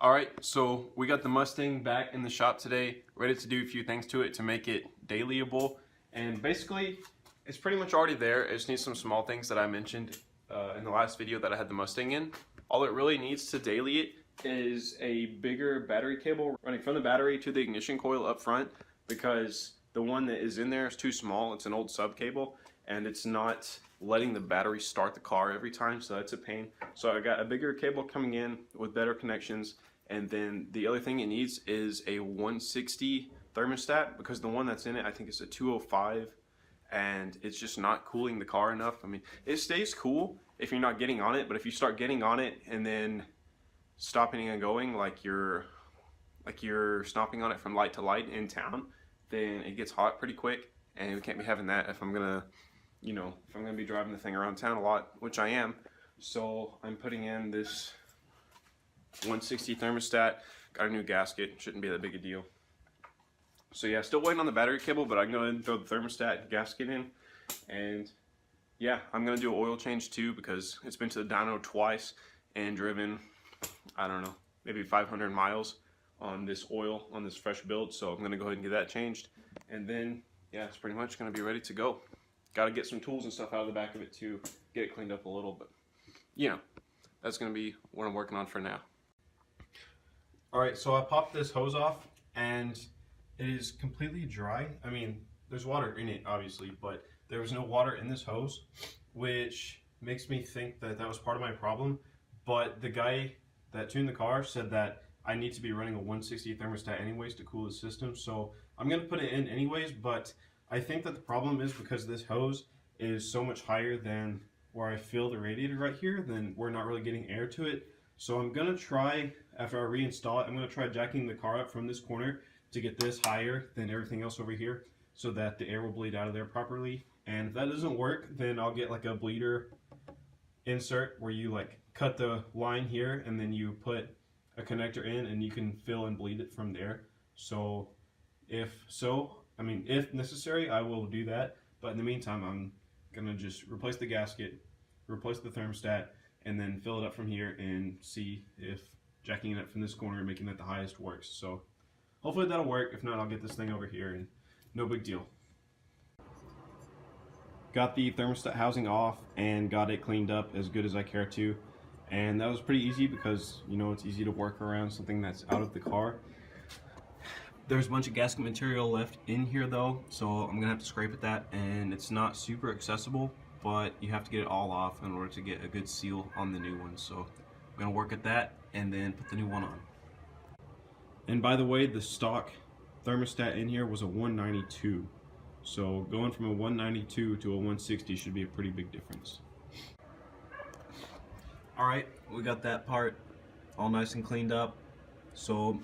Alright, so we got the Mustang back in the shop today, ready to do a few things to it to make it dailyable. And basically, it's pretty much already there. It just needs some small things that I mentioned in the last video that I had the Mustang in. All it really needs to daily it is a bigger battery cable running from the battery to the ignition coil up front, because the one that is in there is too small. It's an old sub cable and it's not letting the battery start the car every time, so that's a pain. So I got a bigger cable coming in with better connections, and then the other thing it needs is a 160 thermostat, because the one that's in it I think it's a 205 and it's just not cooling the car enough. I mean, it stays cool if you're not getting on it, but if you start getting on it and then stopping and going like you're stopping on it from light to light in town, then it gets hot pretty quick, and we can't be having that if I'm gonna be driving the thing around town a lot, which I am. So I'm putting in this 160 thermostat, got a new gasket, shouldn't be that big a deal. So yeah, still waiting on the battery cable, but I can go ahead and throw the thermostat and gasket in. And yeah, I'm gonna do an oil change too, because it's been to the dyno twice and driven, I don't know, maybe 500 miles on this oil, on this fresh build. So I'm gonna go ahead and get that changed, and then yeah, it's pretty much gonna be ready to go. Got to get some tools and stuff out of the back of it to get it cleaned up a little, but you know, that's gonna be what I'm working on for now. Alright, so I popped this hose off and it is completely dry. I mean, there's water in it obviously, but there was no water in this hose, which makes me think that that was part of my problem. But the guy that tuned the car said that I need to be running a 160 thermostat anyways to cool the system, so I'm gonna put it in anyways. But I think that the problem is because this hose is so much higher than where I fill the radiator right here, then we're not really getting air to it. So I'm gonna try, after I reinstall it, I'm gonna try jacking the car up from this corner to get this higher than everything else over here, so that the air will bleed out of there properly. And if that doesn't work, then I'll get like a bleeder insert where you like cut the line here and then you put a connector in and you can fill and bleed it from there. So if necessary, I will do that. But in the meantime, I'm gonna just replace the gasket, replace the thermostat, and then fill it up from here and see if jacking it up from this corner and making that the highest works. So hopefully that'll work. If not, I'll get this thing over here and no big deal. Got the thermostat housing off and got it cleaned up as good as I care to. And that was pretty easy because, you know, it's easy to work around something that's out of the car. There's a bunch of gasket material left in here though, so I'm gonna have to scrape at that, and it's not super accessible, but you have to get it all off in order to get a good seal on the new one. So I'm gonna work at that and then put the new one on. And by the way, the stock thermostat in here was a 192. So going from a 192 to a 160 should be a pretty big difference. Alright, we got that part all nice and cleaned up. So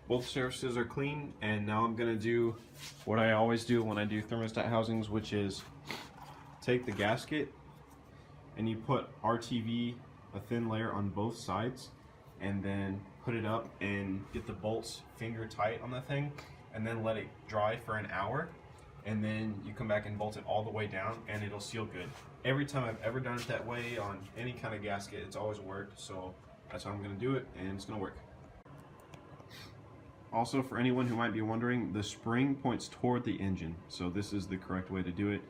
both surfaces are clean, and now I'm gonna do what I always do when I do thermostat housings, which is take the gasket and you put RTV, a thin layer on both sides, and then put it up and get the bolts finger tight on the thing, and then let it dry for an hour, and then you come back and bolt it all the way down and it'll seal good. Every time I've ever done it that way on any kind of gasket, it's always worked, so that's how I'm gonna do it, and it's gonna work. Also, for anyone who might be wondering, the spring points toward the engine, so this is the correct way to do it.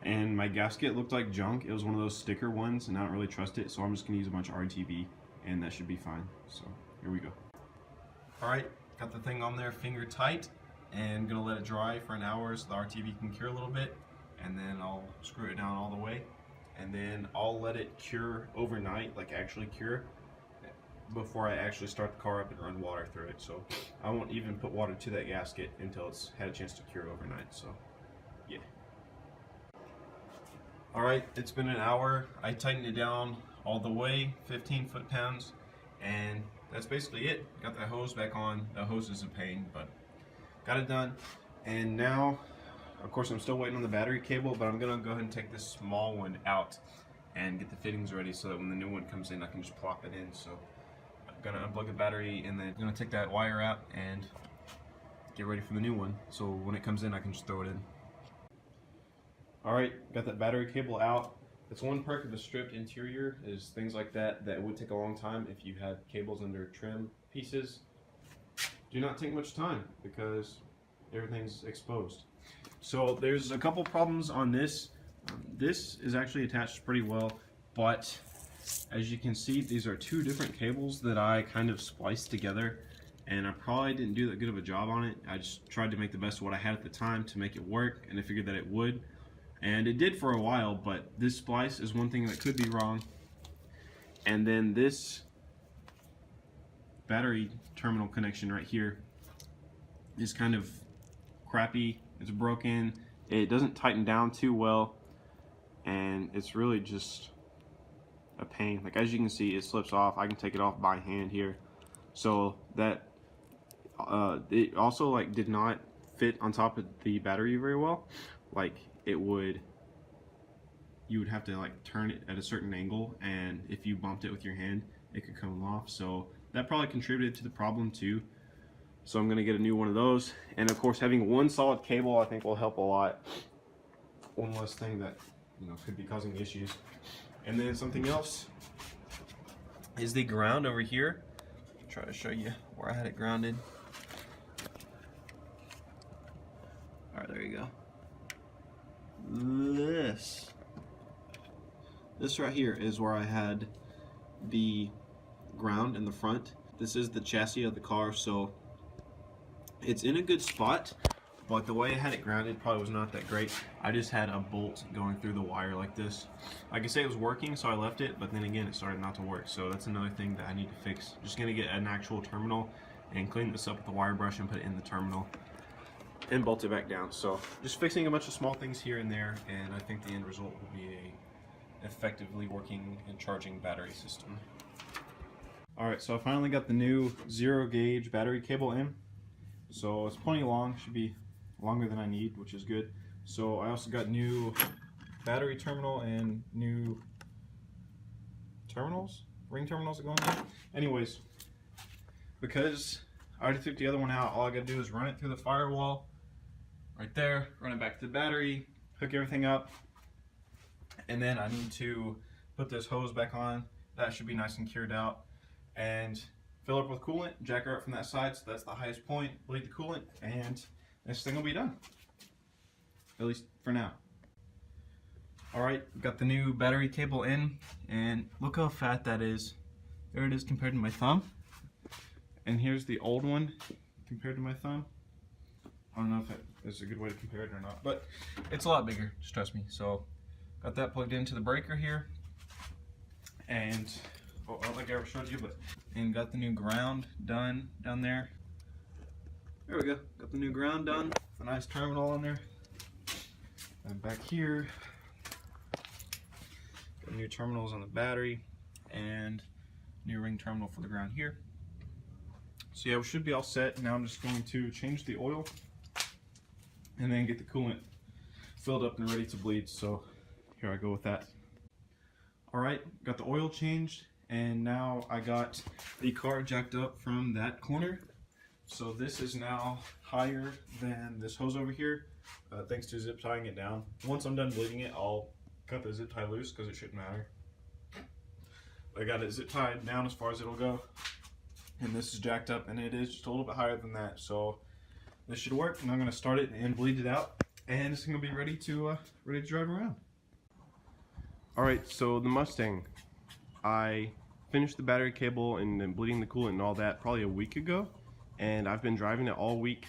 And my gasket looked like junk. It was one of those sticker ones, and I don't really trust it, so I'm just gonna use a bunch of RTV, and that should be fine. So here we go. Alright, got the thing on there finger tight, and gonna let it dry for an hour so the RTV can cure a little bit, and then I'll screw it down all the way, and then I'll let it cure overnight, like actually cure, before I actually start the car up and run water through it. So I won't even put water to that gasket until it's had a chance to cure overnight. So yeah. Alright, it's been an hour. I tightened it down all the way, 15 foot-pounds, and that's basically it. Got that hose back on. The hose is a pain, but got it done. And now, of course, I'm still waiting on the battery cable, but I'm gonna go ahead and take this small one out and get the fittings ready so that when the new one comes in, I can just plop it in. So I'm gonna unplug the battery and then I'm gonna take that wire out and get ready for the new one. So when it comes in, I can just throw it in. Alright, got that battery cable out. That's one perk of a stripped interior, is things like that would take a long time if you had cables under trim pieces. Do not take much time because everything's exposed. So there's a couple problems on this. This is actually attached pretty well, but as you can see, these are two different cables that I kind of spliced together, and I probably didn't do that good of a job on it. I just tried to make the best of what I had at the time to make it work, and I figured that it would. And it did for a while, but this splice is one thing that could be wrong. And then this battery terminal connection right here is kind of crappy. It's broken. It doesn't tighten down too well, and it's really just a pain. Like, as you can see, it slips off. I can take it off by hand here. So that it also like did not fit on top of the battery very well. Like, you would have to like turn it at a certain angle, and if you bumped it with your hand, it could come off. So that probably contributed to the problem too. So I'm gonna get a new one of those, and of course having one solid cable I think will help a lot. One less thing that, you know, could be causing issues. And then something else is the ground over here. I'll try to show you where I had it grounded. All right, there you go. This right here is where I had the ground in the front. This is the chassis of the car, so it's in a good spot, but the way I had it grounded probably was not that great. I just had a bolt going through the wire like this. I could say it was working, so I left it, but then again it started not to work, so that's another thing that I need to fix. Just gonna get an actual terminal and clean this up with the wire brush and put it in the terminal and bolt it back down. So just fixing a bunch of small things here and there, and I think the end result will be a effectively working and charging battery system. Alright, so I finally got the new 0 gauge battery cable in. So it's plenty long, should be longer than I need, which is good. So I also got new battery terminal and new terminals, ring terminals that go in there. Anyways, because I already took the other one out, all I gotta do is run it through the firewall right there, run it back to the battery, hook everything up, and then I need to put this hose back on. That should be nice and cured out, and fill up with coolant, jack her up from that side, so that's the highest point, bleed the coolant, and this thing will be done. At least for now. Alright, got the new battery cable in, and look how fat that is. There it is compared to my thumb. And here's the old one compared to my thumb. I don't know if that is a good way to compare it or not, but it's a lot bigger, just trust me. So, got that plugged into the breaker here. And I don't think I ever showed you, and got the new ground done down there. There we go, got the new ground done with a nice terminal on there. And back here, got new terminals on the battery and new ring terminal for the ground here. So yeah, we should be all set. Now I'm just going to change the oil and then get the coolant filled up and ready to bleed. So here I go with that. Alright, got the oil changed, and now I got the car jacked up from that corner. So this is now higher than this hose over here, thanks to zip tying it down. Once I'm done bleeding it, I'll cut the zip tie loose because it shouldn't matter. I got it zip tied down as far as it'll go, and this is jacked up, and it is just a little bit higher than that. So this should work, and I'm going to start it and bleed it out, and it's going to be ready to drive around. Alright, so the Mustang, I finished the battery cable and then bleeding the coolant and all that probably a week ago, and I've been driving it all week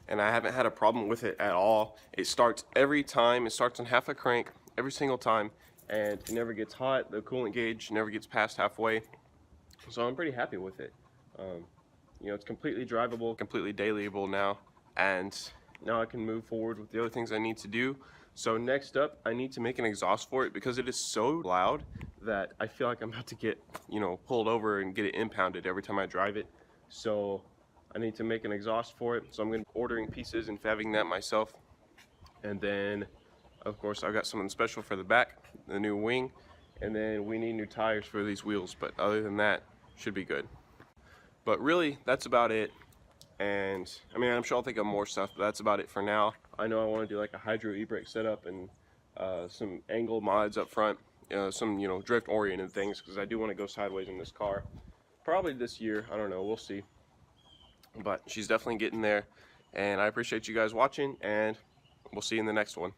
and I haven't had a problem with it at all. It starts every time. It starts on half a crank every single time, and it never gets hot. The coolant gauge never gets past halfway, so I'm pretty happy with it. You know, it's completely drivable, completely dailyable now, and now I can move forward with the other things I need to do. So next up, I need to make an exhaust for it because it is so loud that I feel like I'm about to get, you know, pulled over and get it impounded every time I drive it. So I need to make an exhaust for it. So I'm going to be ordering pieces and fabbing that myself. And then, of course, I've got something special for the back, the new wing, and then we need new tires for these wheels. But other than that, should be good. But really, that's about it. And I mean, I'm sure I'll think of more stuff, but that's about it for now. I know I want to do like a hydro e-brake setup and some angle mods up front some drift oriented things, because I do want to go sideways in this car. Probably this year, I don't know, we'll see. But she's definitely getting there, and I appreciate you guys watching, and we'll see you in the next one.